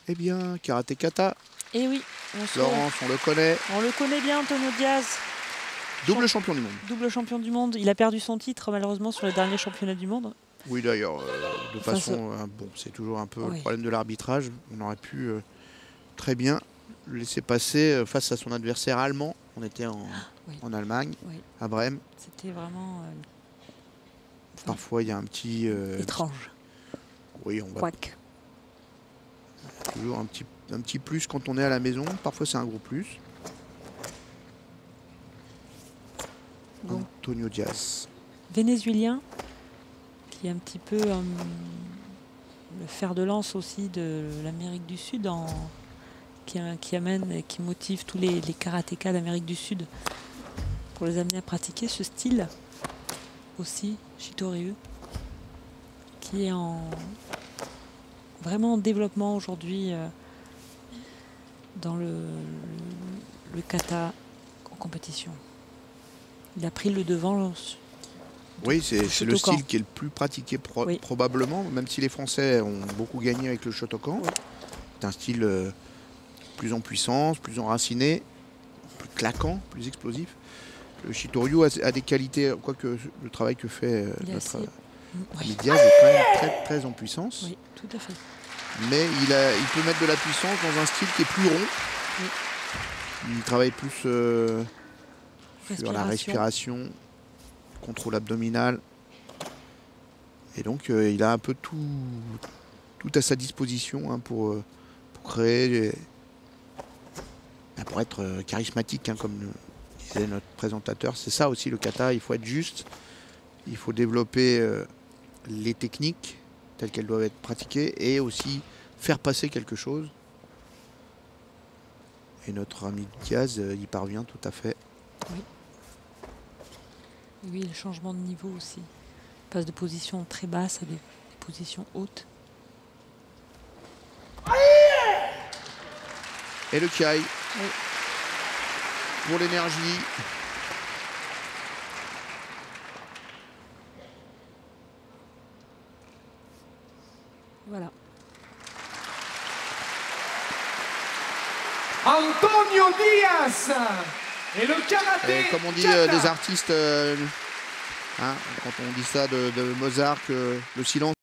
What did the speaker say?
Eh bien, Karaté Kata. Et oui, Laurence, on le connaît. On le connaît bien, Antonio Diaz. Double champion du monde. Double champion du monde. Il a perdu son titre, malheureusement, sur le dernier championnat du monde. Oui, d'ailleurs, de façon... bon, c'est toujours un peu le problème de l'arbitrage. On aurait pu très bien le laisser passer face à son adversaire allemand. On était en Allemagne, à Brême. C'était vraiment... Parfois, il y a un petit... étrange. Oui, on va... Quack. Toujours un petit plus quand on est à la maison. Parfois, c'est un gros plus. Antonio Diaz. Vénézuélien, qui est un petit peu le fer de lance aussi de l'Amérique du Sud, qui amène et qui motive tous les karatékas d'Amérique du Sud pour les amener à pratiquer ce style aussi, Chito Ryu, qui est vraiment en développement aujourd'hui dans le kata en compétition. Il a pris le devant. Oui, c'est le style qui est le plus pratiqué probablement, même si les Français ont beaucoup gagné avec le Shotokan. Oui. C'est un style plus en puissance, plus enraciné, plus claquant, plus explosif. Le Chito Ryu a des qualités, quoique le travail que fait notre ami Diaz est quand même très, très en puissance. Oui, tout à fait. Mais il peut mettre de la puissance dans un style qui est plus rond. Oui. Il travaille plus sur la respiration, contrôle abdominal. Et donc, il a un peu tout à sa disposition pour créer, pour être charismatique, comme disait notre présentateur. C'est ça aussi le kata, il faut être juste, il faut développer les techniques telles qu'elles doivent être pratiquées et aussi faire passer quelque chose. Et notre ami Diaz y parvient tout à fait. Oui. Oui, le changement de niveau aussi. Il passe de positions très basses à des positions hautes. Et le Kai. Oui. Pour l'énergie. Voilà. Antonio Diaz et le karaté. Comme on dit des artistes, quand on dit ça de Mozart, que le silence